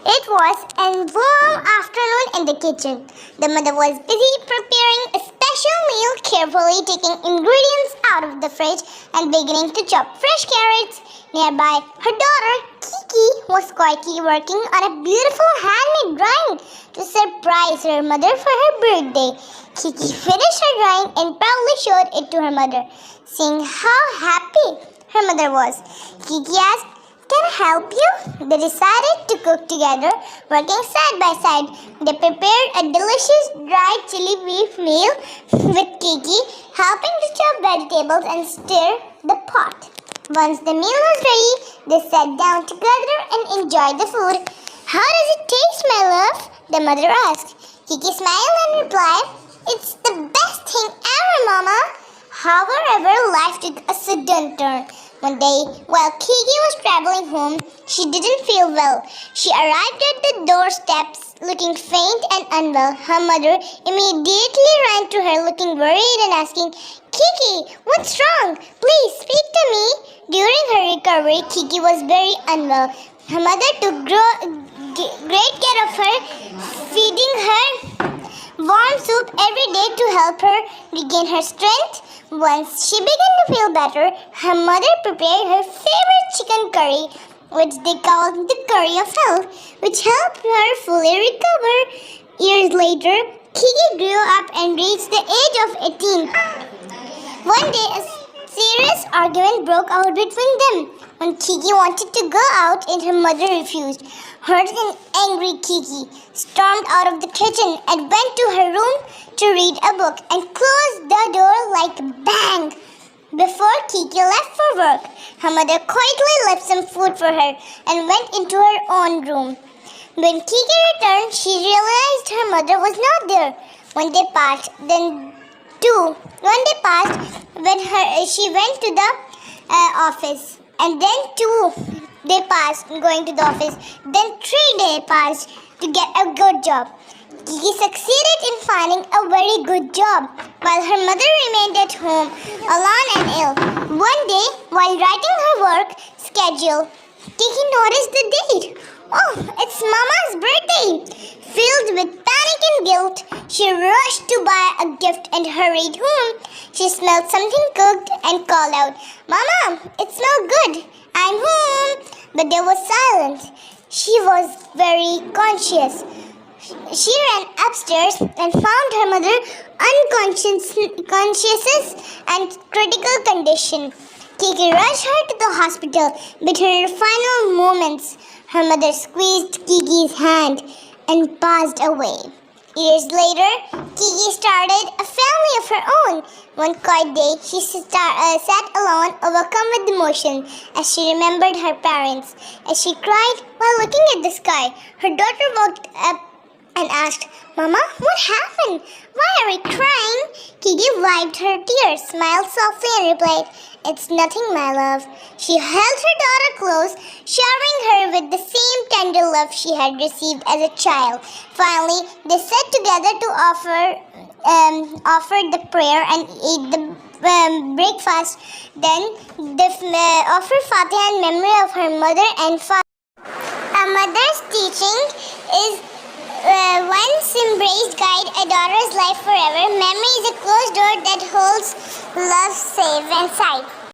It was a warm afternoon in the kitchen. The mother was busy preparing a special meal, carefully taking ingredients out of the fridge and beginning to chop fresh carrots. Nearby, her daughter, Kiki, was quietly working on a beautiful handmade drawing to surprise her mother for her birthday. Kiki finished her drawing and proudly showed it to her mother. Seeing how happy her mother was, Kiki asked, "Can I help you?" They decided to cook together, working side by side. They prepared a delicious dried chili beef meal with Kiki, helping to chop vegetables and stir the pot. Once the meal was ready, they sat down together and enjoyed the food. "How does it taste, my love?" the mother asked. Kiki smiled and replied, "It's the best thing ever, Mama." However, life took a sudden turn. One day, while Kiki was traveling home, she didn't feel well. She arrived at the doorsteps looking faint and unwell. Her mother immediately ran to her looking worried and asking, "Kiki, what's wrong? Please speak to me." During her recovery, Kiki was very unwell. Her mother took great care of her, feeding her warm soup every day to help her regain her strength. Once she began to feel better, her mother prepared her favorite chicken curry, which they called the curry of health, which helped her fully recover. Years later, Kiki grew up and reached the age of 18. One day, a serious argument broke out between them. When Kiki wanted to go out and her mother refused, hurt and angry, Kiki stormed out of the kitchen and went to her room to read a book and closed the door like a bang. Before Kiki left for work, her mother quietly left some food for her and went into her own room. When Kiki returned, she realized her mother was not there. One day passed, she went to the office, and then 2 days passed going to the office. Then 3 days passed to get a good job. Kiki succeeded in finding a very good job, while her mother remained at home, alone and ill. One day, while writing her work schedule, Kiki noticed the date. "Oh, it's Mama's birthday!" Filled with panic and guilt, she rushed to buy a gift and hurried home. She smelled something cooked and called out, "Mama, it smells good. I'm home." But there was silence. She was very conscious. She ran upstairs and found her mother unconscious and critical condition. Kiki rushed her to the hospital, but in her final moments, her mother squeezed Kiki's hand and passed away. Years later, Kiki started a family of her own. One quiet day, she sat alone, overcome with emotion, as she remembered her parents. As she cried while looking at the sky, her daughter walked up and asked, "Mama, what happened? Why are we crying?" Kiki wiped her tears, smiled softly and replied, "It's nothing, my love." She held her daughter close, showering her with the same tender love she had received as a child. Finally, they sat together to offer the prayer and ate the breakfast. Then they offered Fatiha in memory of her mother and father. A mother's teaching is once embraced guide a daughter's life forever. Memory is a closed door that holds love safe inside.